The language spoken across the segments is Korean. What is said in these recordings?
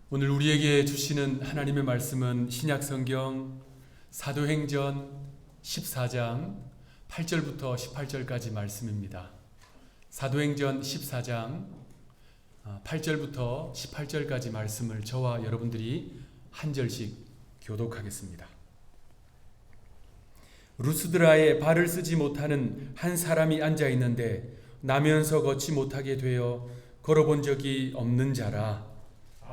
오늘 우리에게 주시는 하나님의 말씀은 신약성경 사도행전 14장 8절부터 18절까지 말씀입니다. 사도행전 14장 8절부터 18절까지 말씀을 저와 여러분들이 한 절씩 교독하겠습니다. 루스드라에 발을 쓰지 못하는 한 사람이 앉아 있는데 나면서 걷지 못하게 되어 걸어본 적이 없는 자라.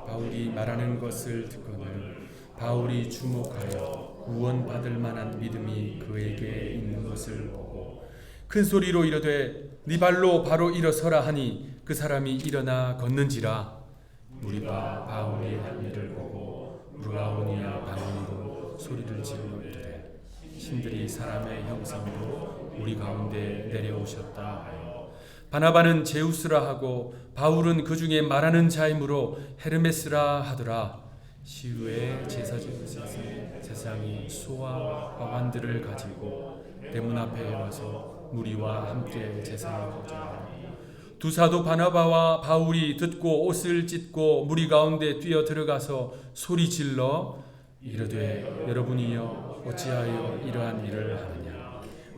바울이 말하는 것을 듣고는 바울이 주목하여 구원받을 만한 믿음이 그에게 있는 것을 보고 큰 소리로 이르되 네 발로 바로 일어서라 하니 그 사람이 일어나 걷는지라. 무리가 바울이 한 일을 보고 루아오니아 방언으로 소리를 지르며 이르되 신들이 사람의 형상으로 우리 가운데 내려오셨다 하여 바나바는 제우스라 하고 바울은 그 중에 말하는 자이므로 헤르메스라 하더라. 시루의 세상이 소와 화환들을 가지고 대문 앞에 와서 무리와 함께 제사를 보자. 두 사도 바나바와 바울이 듣고 옷을 찢고 무리 가운데 뛰어 들어가서 소리 질러 이르되 여러분이여 어찌하여 이러한 일을 하느냐.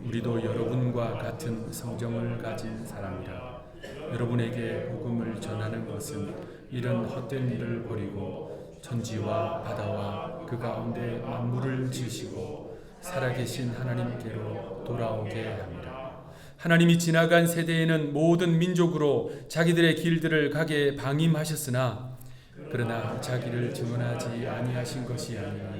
우리도 여러분과 같은 성정을 가진 사람이라. 여러분에게 복음을 전하는 것은 이런 헛된 일을 버리고 천지와 바다와 그 가운데 만물을 지으시고 살아계신 하나님께로 돌아오게 합니다. 하나님이 지나간 세대에는 모든 민족으로 자기들의 길들을 가게 방임하셨으나 그러나 자기를 증언하지 아니하신 것이 아니라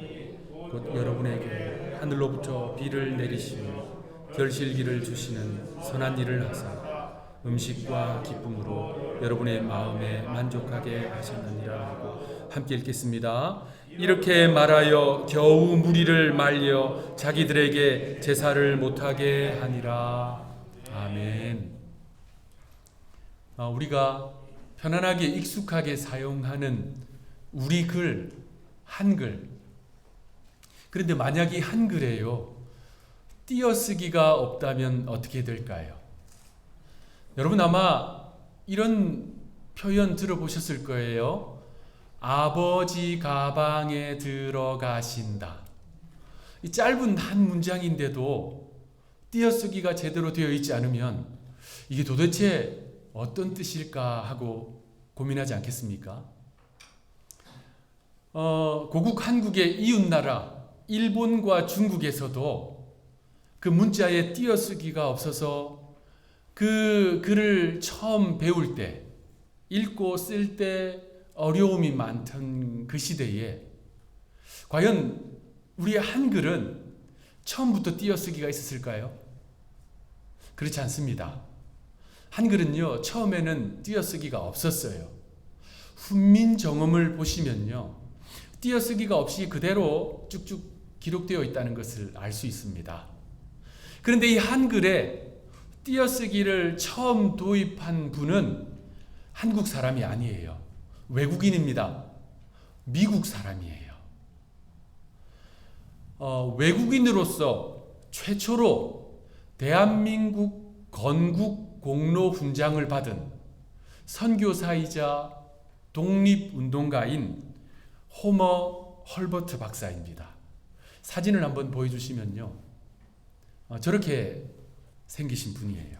곧 여러분에게 하늘로부터 비를 내리시며 결실기를 주시는 선한 일을 하사 음식과 기쁨으로 여러분의 마음에 만족하게 하셨느니라 하고 함께 읽겠습니다. 이렇게 말하여 겨우 무리를 말려 자기들에게 제사를 못하게 하니라. 아멘. 우리가 편안하게 익숙하게 사용하는 우리 글, 한글. 그런데 만약 이 한글에요 띄어쓰기가 없다면 어떻게 될까요? 여러분 아마 이런 표현 들어보셨을 거예요. 아버지 가방에 들어가신다. 이 짧은 한 문장인데도 띄어쓰기가 제대로 되어 있지 않으면 이게 도대체 어떤 뜻일까 하고 고민하지 않겠습니까? 고국 한국의 이웃나라 일본과 중국에서도 그 문자에 띄어쓰기가 없어서 그 글을 처음 배울 때, 읽고 쓸 때 어려움이 많던 그 시대에 과연 우리의 한글은 처음부터 띄어쓰기가 있었을까요? 그렇지 않습니다. 한글은요, 처음에는 띄어쓰기가 없었어요. 훈민정음을 보시면요, 띄어쓰기가 없이 그대로 쭉쭉 기록되어 있다는 것을 알 수 있습니다. 그런데 이 한글에 띄어쓰기를 처음 도입한 분은 한국 사람이 아니에요. 외국인입니다. 미국 사람이에요. 외국인으로서 최초로 대한민국 건국 공로 훈장을 받은 선교사이자 독립운동가인 호머 헐버트 박사입니다. 사진을 한번 보여주시면요. 저렇게 생기신 분이에요.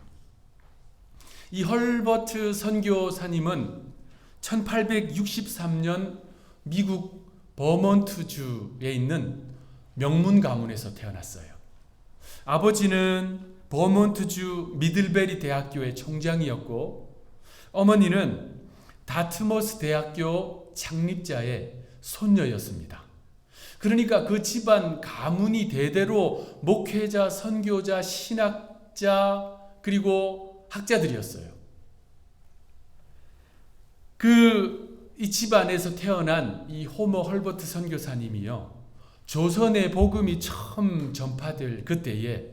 이 헐버트 선교사님은 1863년 미국 버몬트주에 있는 명문 가문에서 태어났어요. 아버지는 버몬트주 미들베리 대학교의 총장이었고 어머니는 다트머스 대학교 창립자의 손녀였습니다. 그러니까 그 집안 가문이 대대로 목회자, 선교자, 신학자 그리고 학자들이었어요. 이 집안에서 태어난 이 호머 헐버트 선교사님이요, 조선의 복음이 처음 전파될 그때에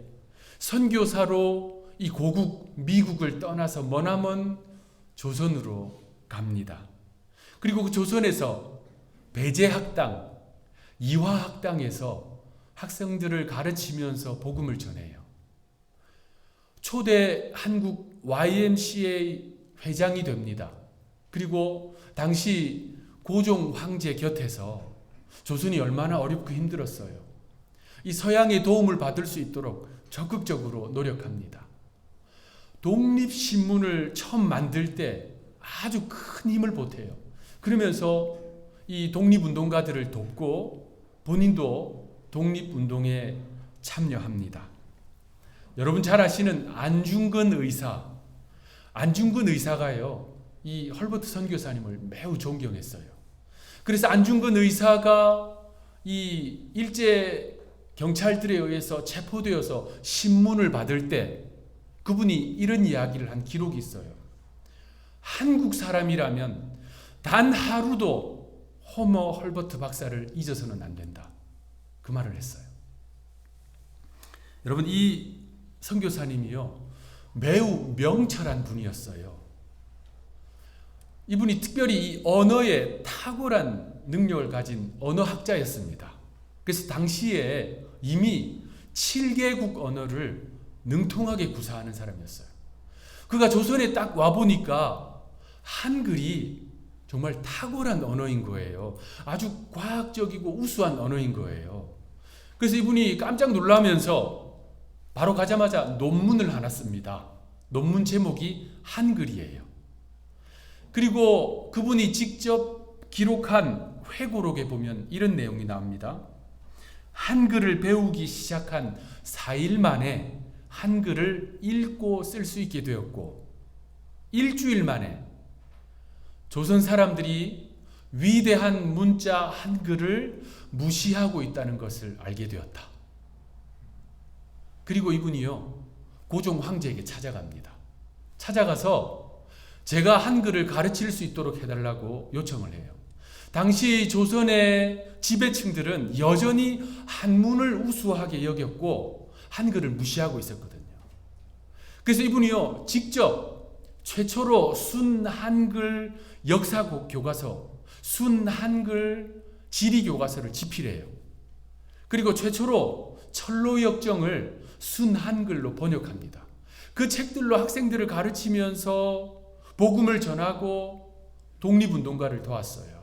선교사로 이 고국 미국을 떠나서 머나먼 조선으로 갑니다. 그리고 그 조선에서 배제학당, 이화학당에서 학생들을 가르치면서 복음을 전해요. 초대 한국 YMCA 회장이 됩니다. 그리고 당시 고종 황제 곁에서 조선이 얼마나 어렵고 힘들었어요. 이 서양의 도움을 받을 수 있도록 적극적으로 노력합니다. 독립신문을 처음 만들 때 아주 큰 힘을 보태요. 그러면서 이 독립운동가들을 돕고 본인도 독립운동에 참여합니다. 여러분 잘 아시는 안중근 의사가요, 이 헐버트 선교사님을 매우 존경했어요. 그래서 안중근 의사가 이 일제 경찰들에 의해서 체포되어서 신문을 받을 때 그분이 이런 이야기를 한 기록이 있어요. 한국 사람이라면 단 하루도 호머 헐버트 박사를 잊어서는 안 된다. 그 말을 했어요. 여러분 이 선교사님이요, 매우 명철한 분이었어요. 이분이 특별히 이 언어에 탁월한 능력을 가진 언어학자였습니다. 그래서 당시에 이미 7개국 언어를 능통하게 구사하는 사람이었어요. 그가 조선에 딱 와보니까 한글이 정말 탁월한 언어인 거예요. 아주 과학적이고 우수한 언어인 거예요. 그래서 이분이 깜짝 놀라면서 바로 가자마자 논문을 하나 씁니다. 논문 제목이 한글이에요. 그리고 그분이 직접 기록한 회고록에 보면 이런 내용이 나옵니다. 한글을 배우기 시작한 4일 만에 한글을 읽고 쓸 수 있게 되었고, 일주일 만에 조선 사람들이 위대한 문자 한글을 무시하고 있다는 것을 알게 되었다. 그리고 이분이요, 고종 황제에게 찾아갑니다. 찾아가서 제가 한글을 가르칠 수 있도록 해달라고 요청을 해요. 당시 조선의 지배층들은 여전히 한문을 우수하게 여겼고 한글을 무시하고 있었거든요. 그래서 이분이요, 직접 최초로 순한글 역사 교과서, 순한글 지리 교과서를 집필해요. 그리고 최초로 철로역정을 순한글로 번역합니다. 그 책들로 학생들을 가르치면서 복음을 전하고 독립운동가를 도왔어요.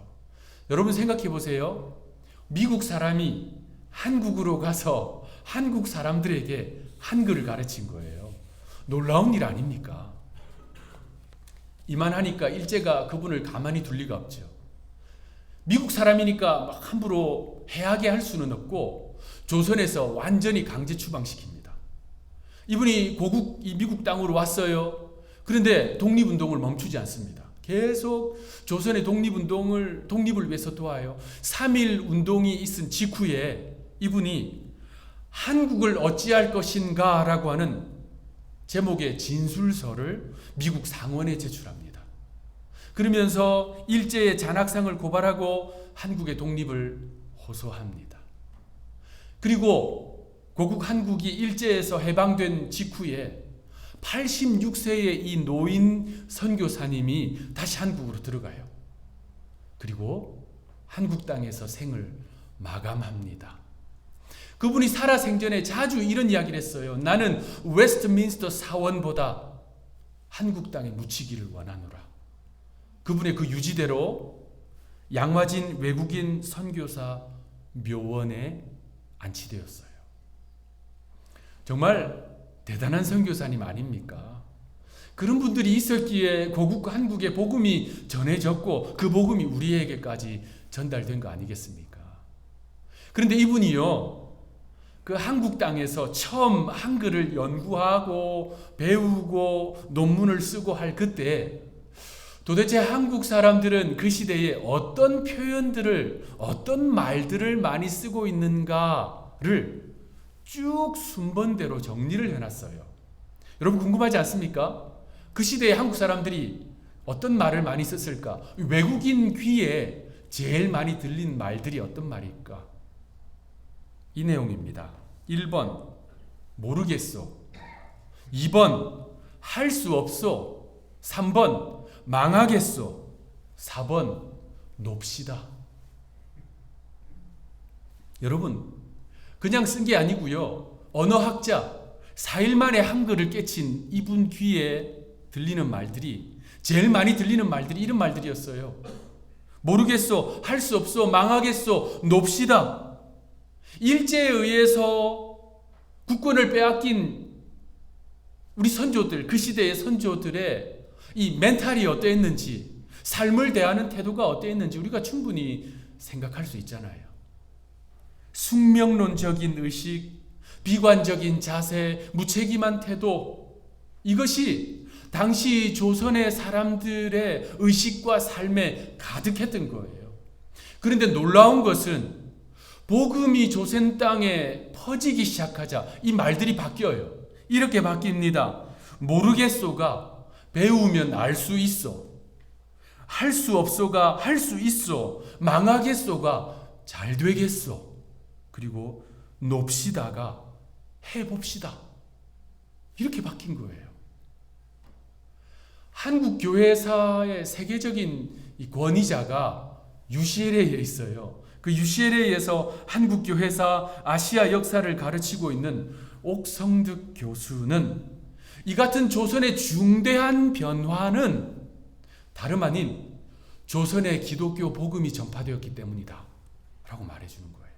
여러분 생각해 보세요. 미국 사람이 한국으로 가서 한국 사람들에게 한글을 가르친 거예요. 놀라운 일 아닙니까? 이만하니까 일제가 그분을 가만히 둘 리가 없죠. 미국 사람이니까 막 함부로 해하게 할 수는 없고 조선에서 완전히 강제 추방시킵니다. 이분이 이 미국 땅으로 왔어요. 그런데 독립운동을 멈추지 않습니다. 계속 조선의 독립을 위해서 도와요. 3.1 운동이 있은 직후에 이분이 한국을 어찌할 것인가 라고 하는 제목의 진술서를 미국 상원에 제출합니다. 그러면서 일제의 잔악상을 고발하고 한국의 독립을 호소합니다. 그리고 고국 한국이 일제에서 해방된 직후에 86세의 이 노인 선교사님이 다시 한국으로 들어가요. 그리고 한국 땅에서 생을 마감합니다. 그분이 살아생전에 자주 이런 이야기를 했어요. 나는 웨스트민스터 사원보다 한국 땅에 묻히기를 원하노라. 그분의 그 유지대로 양화진 외국인 선교사 묘원에 안치되었어요. 정말 대단한 선교사님 아닙니까? 그런 분들이 있었기에 고국 한국의 복음이 전해졌고 그 복음이 우리에게까지 전달된 거 아니겠습니까? 그런데 이분이요, 그 한국 땅에서 처음 한글을 연구하고 배우고 논문을 쓰고 할 그때 도대체 한국 사람들은 그 시대에 어떤 표현들을, 어떤 말들을 많이 쓰고 있는가를 쭉 순번대로 정리를 해놨어요. 여러분 궁금하지 않습니까? 그 시대에 한국 사람들이 어떤 말을 많이 썼을까? 외국인 귀에 제일 많이 들린 말들이 어떤 말일까? 이 내용입니다. 1번 모르겠소, 2번 할 수 없소, 3번 망하겠소, 4번 놉시다. 여러분 그냥 쓴 게 아니고요, 언어학자 4일 만에 한글을 깨친 이분 귀에 들리는 말들이, 제일 많이 들리는 말들이 이런 말들이었어요. 모르겠소, 할 수 없소, 망하겠소, 놉시다. 일제에 의해서 국권을 빼앗긴 우리 선조들, 그 시대의 선조들의 이 멘탈이 어떠했는지, 삶을 대하는 태도가 어떠했는지 우리가 충분히 생각할 수 있잖아요. 숙명론적인 의식, 비관적인 자세, 무책임한 태도, 이것이 당시 조선의 사람들의 의식과 삶에 가득했던 거예요. 그런데 놀라운 것은 복음이 조선 땅에 퍼지기 시작하자 이 말들이 바뀌어요. 이렇게 바뀝니다. 모르겠소가 배우면 알 수 있어. 할 수 없소가 할 수 있어. 망하겠소가 잘 되겠어. 그리고 놉시다가 해봅시다. 이렇게 바뀐 거예요. 한국 교회사의 세계적인 이 권위자가 유시엘에 있어요. 그 유시엘에서 한국 교회사 아시아 역사를 가르치고 있는 옥성득 교수는 이 같은 조선의 중대한 변화는 다름 아닌 조선의 기독교 복음이 전파되었기 때문이다 라고 말해주는 거예요.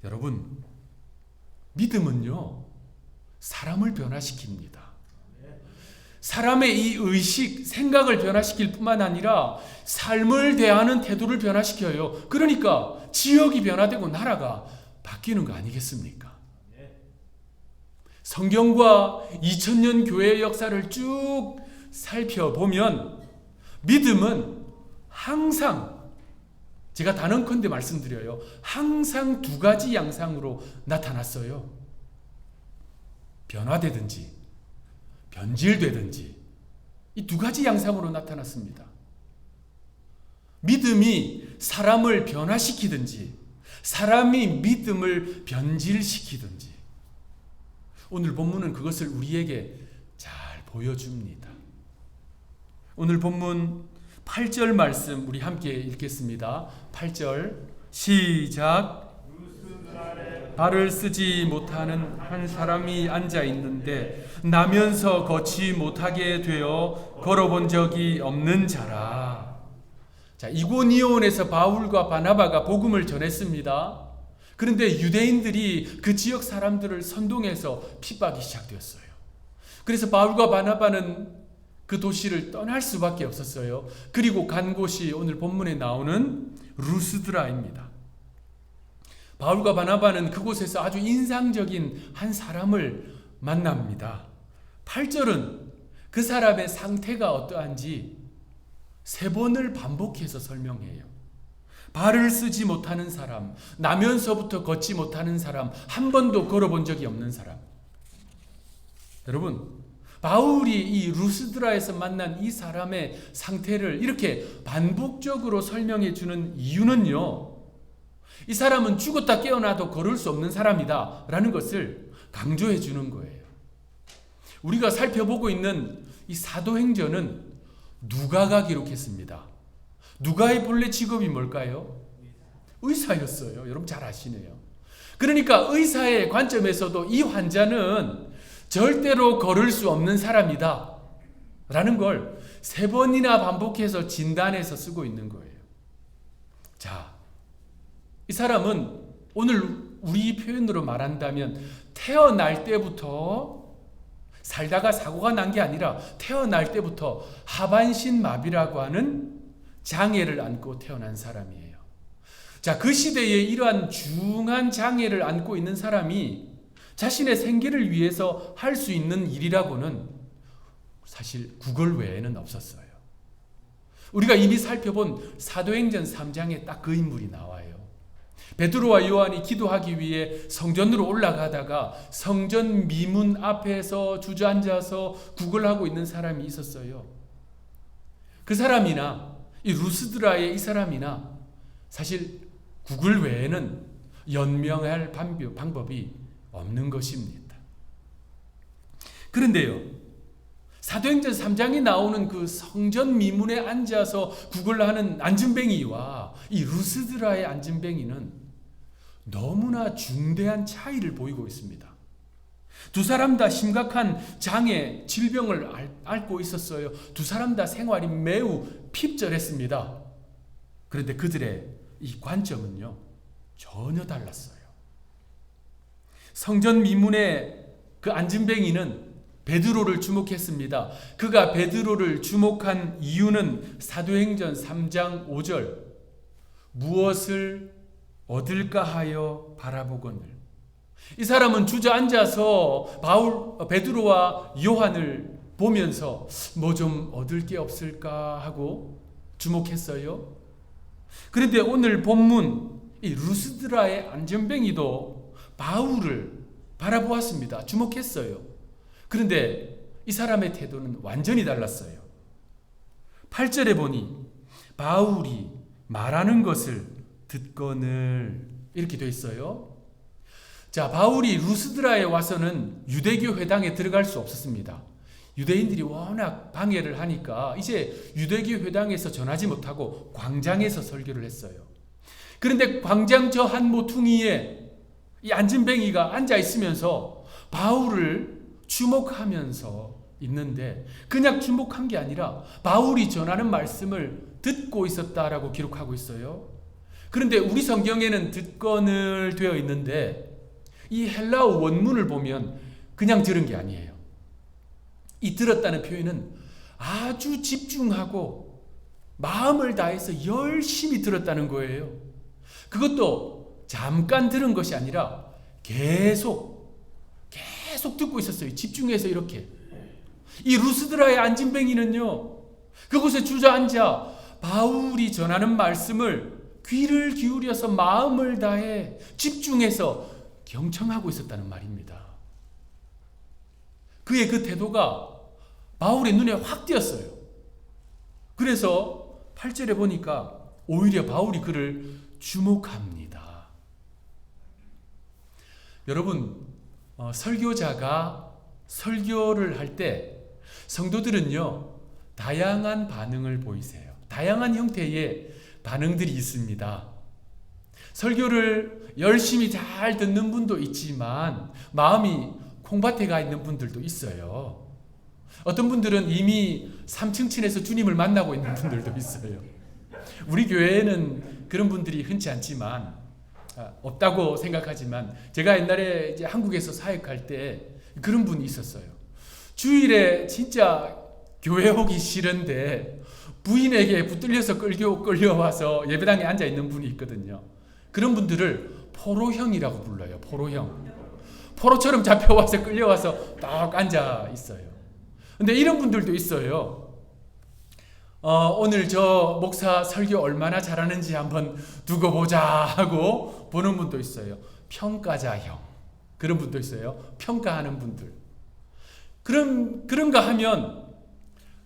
여러분, 믿음은요, 사람을 변화시킵니다. 사람의 이 의식, 생각을 변화시킬 뿐만 아니라 삶을 대하는 태도를 변화시켜요. 그러니까 지역이 변화되고 나라가 바뀌는 거 아니겠습니까? 성경과 2000년 교회의 역사를 쭉 살펴보면 믿음은 항상, 제가 단언컨대 말씀드려요, 항상 두 가지 양상으로 나타났어요. 변화되든지 변질되든지 이 두 가지 양상으로 나타났습니다. 믿음이 사람을 변화시키든지 사람이 믿음을 변질시키든지 오늘 본문은 그것을 우리에게 잘 보여줍니다. 오늘 본문 8절 말씀 우리 함께 읽겠습니다. 8절 시작. 발을 쓰지 못하는 한 사람이 앉아 있는데 나면서 걷지 못하게 되어 걸어본 적이 없는 자라. 자, 이고니온에서 바울과 바나바가 복음을 전했습니다. 그런데 유대인들이 그 지역 사람들을 선동해서 핍박이 시작되었어요. 그래서 바울과 바나바는 그 도시를 떠날 수밖에 없었어요. 그리고 간 곳이 오늘 본문에 나오는 루스드라입니다. 바울과 바나바는 그곳에서 아주 인상적인 한 사람을 만납니다. 8절은 그 사람의 상태가 어떠한지 3번을 반복해서 설명해요. 발을 쓰지 못하는 사람, 나면서부터 걷지 못하는 사람, 한 번도 걸어본 적이 없는 사람. 여러분, 바울이 이 루스드라에서 만난 이 사람의 상태를 이렇게 반복적으로 설명해 주는 이유는요, 이 사람은 죽었다 깨어나도 걸을 수 없는 사람이다 라는 것을 강조해 주는 거예요. 우리가 살펴보고 있는 이 사도행전은 누가가 기록했습니다. 누가의 본래 직업이 뭘까요? 의사였어요. 여러분 잘 아시네요. 그러니까 의사의 관점에서도 이 환자는 절대로 걸을 수 없는 사람이다 라는 걸 3번이나 반복해서 진단해서 쓰고 있는 거예요. 자, 이 사람은 오늘 우리 표현으로 말한다면 태어날 때부터 살다가 사고가 난 게 아니라 태어날 때부터 하반신 마비라고 하는 장애를 안고 태어난 사람이에요. 자, 그 시대에 이러한 중한 장애를 안고 있는 사람이 자신의 생계를 위해서 할 수 있는 일이라고는 사실 구걸 외에는 없었어요. 우리가 이미 살펴본 사도행전 3장에 딱 그 인물이 나와요. 베드로와 요한이 기도하기 위해 성전으로 올라가다가 성전 미문 앞에서 주저앉아서 구걸하고 있는 사람이 있었어요. 그 사람이나 이 루스드라의 이 사람이나 사실 구글 외에는 연명할 방법이 없는 것입니다. 그런데요, 사도행전 3장에 나오는 그 성전 미문에 앉아서 구걸하는 안진뱅이와 이 루스드라의 안진뱅이는 너무나 중대한 차이를 보이고 있습니다. 두 사람 다 심각한 장애, 질병을 앓고 있었어요. 두 사람 다 생활이 매우 핍절했습니다. 그런데 그들의 이 관점은요, 전혀 달랐어요. 성전 미문의 그 안진뱅이는 베드로를 주목했습니다. 그가 베드로를 주목한 이유는 사도행전 3장 5절 무엇을 얻을까 하여 바라보거늘. 이 사람은 주저앉아서 베드로와 요한을 보면서 뭐 좀 얻을 게 없을까 하고 주목했어요. 그런데 오늘 본문 이 루스드라의 안전뱅이도 바울을 바라보았습니다. 주목했어요. 그런데 이 사람의 태도는 완전히 달랐어요. 8절에 보니 바울이 말하는 것을 듣거늘 이렇게 돼 있어요. 자, 바울이 루스드라에 와서는 유대교 회당에 들어갈 수 없었습니다. 유대인들이 워낙 방해를 하니까 이제 유대교 회당에서 전하지 못하고 광장에서 설교를 했어요. 그런데 광장 저 한 모퉁이에 이 안진뱅이가 앉아 있으면서 바울을 주목하면서 있는데 그냥 주목한 게 아니라 바울이 전하는 말씀을 듣고 있었다라고 기록하고 있어요. 그런데 우리 성경에는 듣거늘 되어 있는데 이 헬라어 원문을 보면 그냥 들은 게 아니에요. 이 들었다는 표현은 아주 집중하고 마음을 다해서 열심히 들었다는 거예요. 그것도 잠깐 들은 것이 아니라 계속 듣고 있었어요. 집중해서 이렇게. 이 루스드라의 안진뱅이는요, 그곳에 주저앉아 바울이 전하는 말씀을 귀를 기울여서 마음을 다해 집중해서 경청하고 있었다는 말입니다. 그의 그 태도가 바울의 눈에 확 띄었어요. 그래서 8절에 보니까 오히려 바울이 그를 주목합니다. 여러분, 설교자가 설교를 할 때 성도들은요, 다양한 반응을 보이세요. 다양한 형태의 반응들이 있습니다. 설교를 열심히 잘 듣는 분도 있지만 마음이 콩밭에 가 있는 분들도 있어요. 어떤 분들은 이미 3층 층에서 주님을 만나고 있는 분들도 있어요. 우리 교회에는 그런 분들이 흔치 않지만 없다고 생각하지만 제가 옛날에 이제 한국에서 사역할 때 그런 분이 있었어요. 주일에 진짜 교회 오기 싫은데 부인에게 붙들려서 끌려와서 예배당에 앉아 있는 분이 있거든요. 그런 분들을 포로형이라고 불러요. 포로형. 포로처럼 잡혀와서 끌려와서 딱 앉아 있어요. 근데 이런 분들도 있어요. 오늘 저 목사 설교 얼마나 잘하는지 한번 두고 보자 하고 보는 분도 있어요. 평가자형. 그런 분도 있어요. 평가하는 분들. 그런가 하면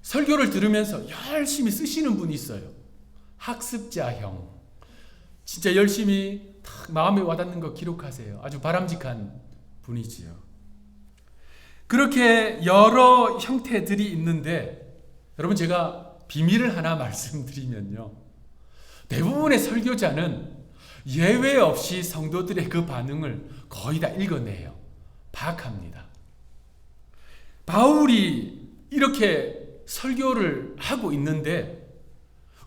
설교를 들으면서 열심히 쓰시는 분이 있어요. 학습자형. 진짜 열심히 딱 마음에 와닿는 거 기록하세요. 아주 바람직한 분이지요. 그렇게 여러 형태들이 있는데 여러분, 제가 비밀을 하나 말씀드리면요, 대부분의 설교자는 예외 없이 성도들의 그 반응을 거의 다 읽어내요. 파악합니다. 바울이 이렇게 설교를 하고 있는데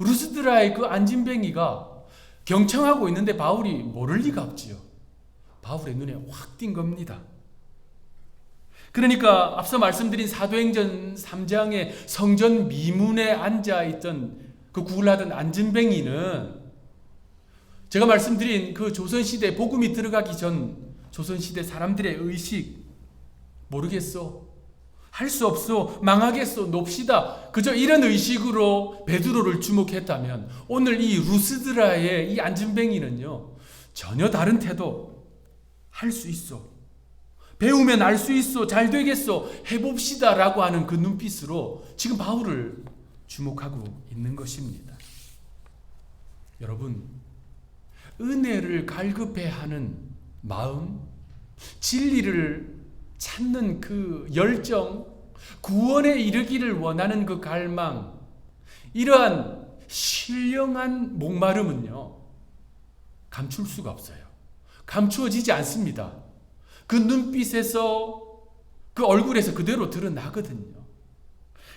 루스드라의 그 안진뱅이가 경청하고 있는데 바울이 모를 리가 없지요. 바울의 눈에 확 띈 겁니다. 그러니까 앞서 말씀드린 사도행전 3장의 성전 미문에 앉아있던 그 구걸하던 안진뱅이는 제가 말씀드린 그 조선시대 복음이 들어가기 전 조선시대 사람들의 의식, 모르겠어, 할 수 없어, 망하겠어, 놉시다, 그저 이런 의식으로 베드로를 주목했다면 오늘 이 루스드라의 이 안진뱅이는요, 전혀 다른 태도. 할 수 있어, 배우면 알 수 있어, 잘 되겠어, 해봅시다 라고 하는 그 눈빛으로 지금 바울을 주목하고 있는 것입니다. 여러분, 은혜를 갈급해하는 마음, 진리를 찾는 그 열정, 구원에 이르기를 원하는 그 갈망, 이러한 신령한 목마름은요, 감출 수가 없어요. 감추어지지 않습니다. 그 눈빛에서, 그 얼굴에서 그대로 드러나거든요.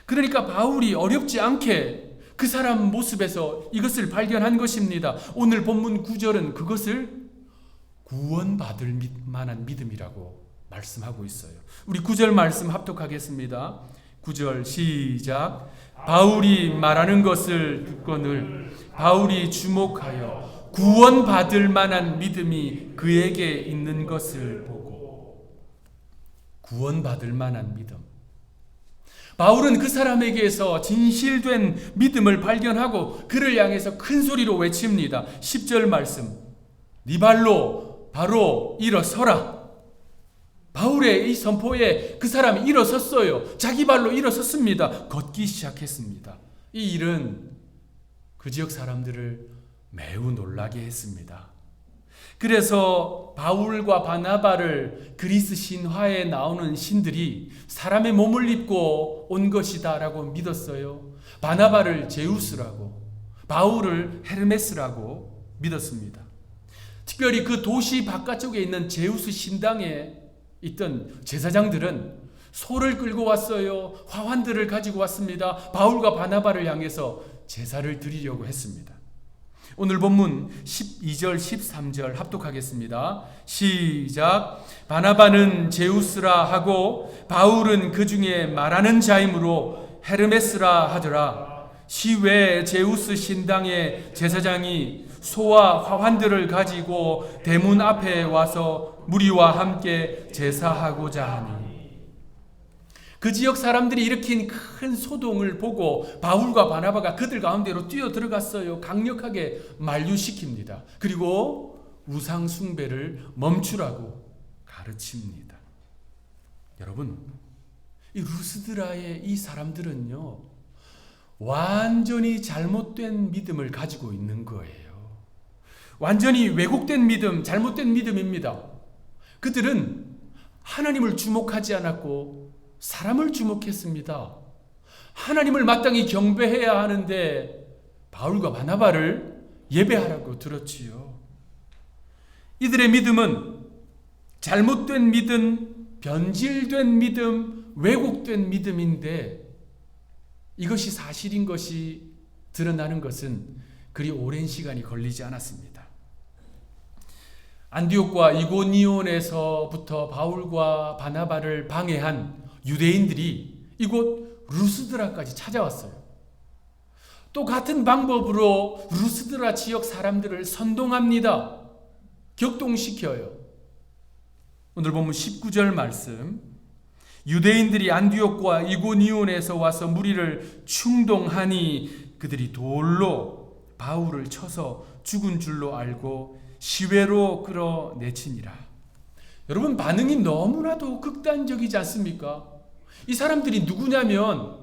그러니까 바울이 어렵지 않게 그 사람 모습에서 이것을 발견한 것입니다. 오늘 본문 9절은 그것을 구원받을 만한 믿음이라고 말씀하고 있어요. 우리 9절 말씀 합독하겠습니다. 9절 시작. 바울이 말하는 것을 듣거늘 바울이 주목하여 구원받을 만한 믿음이 그에게 있는 것을 보고. 구원받을 만한 믿음. 바울은 그 사람에게서 진실된 믿음을 발견하고 그를 향해서 큰 소리로 외칩니다. 10절 말씀. 네 발로 바로 일어서라. 바울의 이 선포에 그 사람이 일어섰어요. 자기 발로 일어섰습니다. 걷기 시작했습니다. 이 일은 그 지역 사람들을 매우 놀라게 했습니다. 그래서 바울과 바나바를 그리스 신화에 나오는 신들이 사람의 몸을 입고 온 것이다 라고 믿었어요. 바나바를 제우스라고, 바울을 헤르메스라고 믿었습니다. 특별히 그 도시 바깥쪽에 있는 제우스 신당에 있던 제사장들은 소를 끌고 왔어요. 화환들을 가지고 왔습니다. 바울과 바나바를 향해서 제사를 드리려고 했습니다. 오늘 본문 12절 13절 합독하겠습니다. 시작. 바나바는 제우스라 하고 바울은 그 중에 말하는 자이므로 헤르메스라 하더라. 시외 제우스 신당의 제사장이 소와 화환들을 가지고 대문 앞에 와서 무리와 함께 제사하고자 하니. 그 지역 사람들이 일으킨 큰 소동을 보고 바울과 바나바가 그들 가운데로 뛰어 들어갔어요. 강력하게 만류시킵니다. 그리고 우상 숭배를 멈추라고 가르칩니다. 여러분, 이 루스드라의 이 사람들은요, 완전히 잘못된 믿음을 가지고 있는 거예요. 완전히 왜곡된 믿음, 잘못된 믿음입니다. 그들은 하나님을 주목하지 않았고 사람을 주목했습니다. 하나님을 마땅히 경배해야 하는데 바울과 바나바를 예배하라고 들었지요. 이들의 믿음은 잘못된 믿음, 변질된 믿음, 왜곡된 믿음인데 이것이 사실인 것이 드러나는 것은 그리 오랜 시간이 걸리지 않았습니다. 안디옥과 이고니온에서부터 바울과 바나바를 방해한 유대인들이 이곳 루스드라까지 찾아왔어요. 또 같은 방법으로 루스드라 지역 사람들을 선동합니다. 격동시켜요. 오늘 본문 19절 말씀. 유대인들이 안디옥과 이고니온에서 와서 무리를 충동하니 그들이 돌로 바울을 쳐서 죽은 줄로 알고 시외로 끌어내치니라. 여러분, 반응이 너무나도 극단적이지 않습니까? 이 사람들이 누구냐면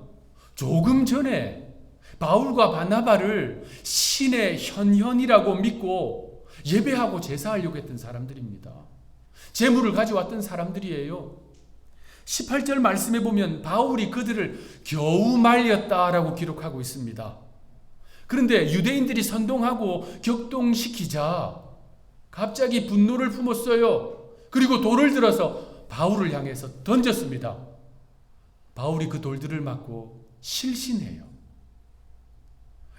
조금 전에 바울과 바나바를 신의 현현이라고 믿고 예배하고 제사하려고 했던 사람들입니다. 제물을 가져왔던 사람들이에요. 18절 말씀에 보면 바울이 그들을 겨우 말렸다라고 기록하고 있습니다. 그런데 유대인들이 선동하고 격동시키자 갑자기 분노를 품었어요. 그리고 돌을 들어서 바울을 향해서 던졌습니다. 바울이 그 돌들을 맞고 실신해요.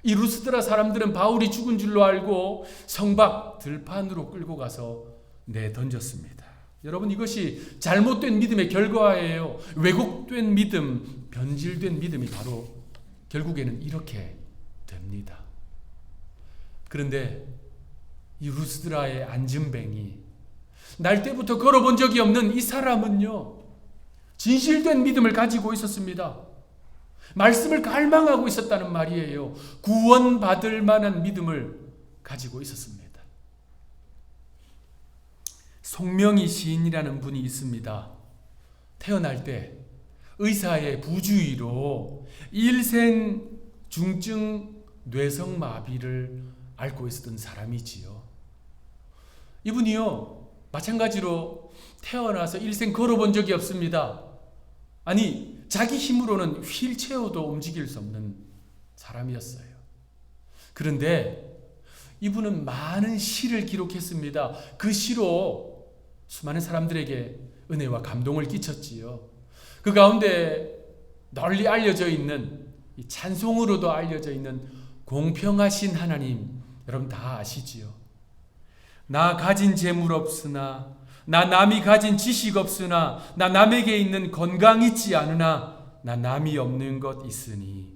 이 루스드라 사람들은 바울이 죽은 줄로 알고 성밖 들판으로 끌고 가서 내던졌습니다. 여러분, 이것이 잘못된 믿음의 결과예요. 왜곡된 믿음, 변질된 믿음이 바로 결국에는 이렇게 됩니다. 그런데 이 루스드라의 안진뱅이, 날 때부터 걸어본 적이 없는 이 사람은요, 진실된 믿음을 가지고 있었습니다. 말씀을 갈망하고 있었다는 말이에요. 구원받을 만한 믿음을 가지고 있었습니다. 송명희 시인이라는 분이 있습니다. 태어날 때 의사의 부주의로 일생 중증 뇌성마비를 앓고 있었던 사람이지요. 이분이요, 마찬가지로 태어나서 일생 걸어본 적이 없습니다. 아니, 자기 힘으로는 휠체어도 움직일 수 없는 사람이었어요. 그런데 이분은 많은 시를 기록했습니다. 그 시로 수많은 사람들에게 은혜와 감동을 끼쳤지요. 그 가운데 널리 알려져 있는 이 찬송으로도 알려져 있는 공평하신 하나님, 여러분 다 아시지요? 나 가진 재물 없으나, 나 남이 가진 지식 없으나, 나 남에게 있는 건강 있지 않으나, 나 남이 없는 것 있으니.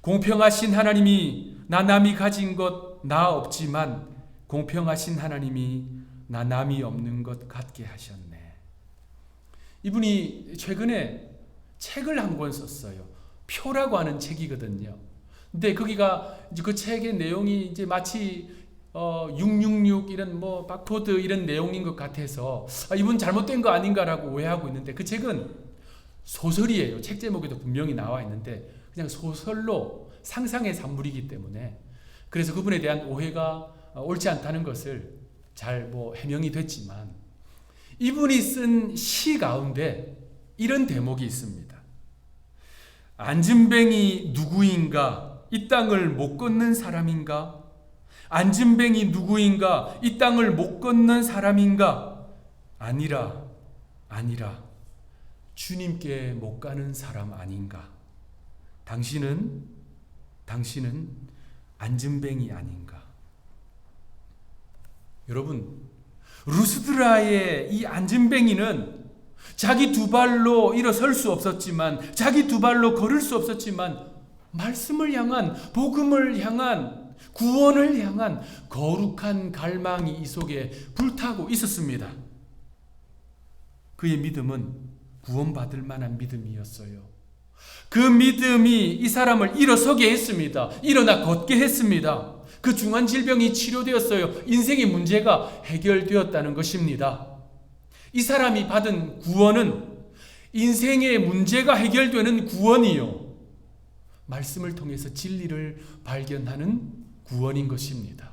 공평하신 하나님이 나 남이 가진 것 나 없지만 공평하신 하나님이 나 남이 없는 것 같게 하셨네. 이분이 최근에 책을 한 권 썼어요. 표라고 하는 책이거든요. 근데 거기가 이제 그 책의 내용이 이제 마치 666 이런 뭐 바코드 이런 내용인 것 같아서 이분 잘못된 거 아닌가라고 오해하고 있는데, 그 책은 소설이에요. 책 제목에도 분명히 나와 있는데 그냥 소설로 상상의 산물이기 때문에, 그래서 그분에 대한 오해가 옳지 않다는 것을 잘 뭐 해명이 됐지만, 이분이 쓴 시 가운데 이런 대목이 있습니다. 안진뱅이 누구인가? 이 땅을 못 걷는 사람인가? 안진뱅이 누구인가? 이 땅을 못 걷는 사람인가? 아니라, 아니라 주님께 못 가는 사람 아닌가? 당신은 안진뱅이 아닌가? 여러분, 루스드라의 이 안진뱅이는 자기 두 발로 일어설 수 없었지만, 자기 두 발로 걸을 수 없었지만, 말씀을 향한, 복음을 향한, 구원을 향한 거룩한 갈망이 이 속에 불타고 있었습니다. 그의 믿음은 구원받을 만한 믿음이었어요. 그 믿음이 이 사람을 일어서게 했습니다. 일어나 걷게 했습니다. 그 중한 질병이 치료되었어요. 인생의 문제가 해결되었다는 것입니다. 이 사람이 받은 구원은 인생의 문제가 해결되는 구원이요, 말씀을 통해서 진리를 발견하는 구원인 것입니다.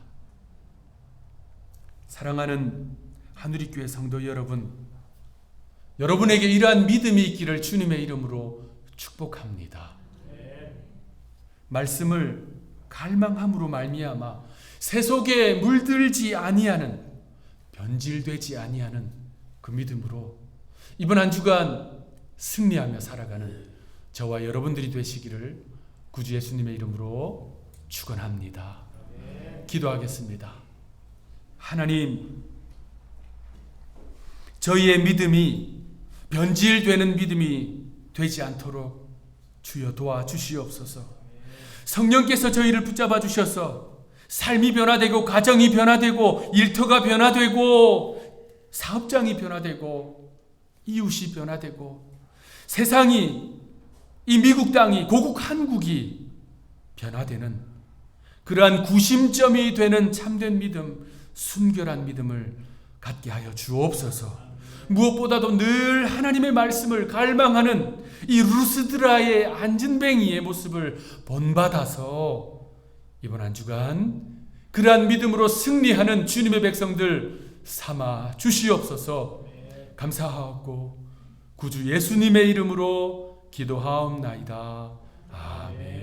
사랑하는 하누리교회 성도 여러분, 여러분에게 이러한 믿음이 있기를 주님의 이름으로 축복합니다. 말씀을 갈망함으로 말미암아 세속에 물들지 아니하는, 변질되지 아니하는 그 믿음으로 이번 한 주간 승리하며 살아가는 저와 여러분들이 되시기를 구주 예수님의 이름으로 축원합니다. 기도하겠습니다. 하나님, 저희의 믿음이 변질되는 믿음이 되지 않도록 주여 도와주시옵소서. 성령께서 저희를 붙잡아 주셔서 삶이 변화되고, 가정이 변화되고, 일터가 변화되고, 사업장이 변화되고, 이웃이 변화되고, 세상이, 이 미국 땅이, 고국 한국이 변화되는 그러한 구심점이 되는 참된 믿음, 순결한 믿음을 갖게 하여 주옵소서. 무엇보다도 늘 하나님의 말씀을 갈망하는 이 루스드라의 안진뱅이의 모습을 본받아서 이번 한 주간 그러한 믿음으로 승리하는 주님의 백성들 삼아 주시옵소서. 감사하옵고 구주 예수님의 이름으로 기도하옵나이다. 아멘.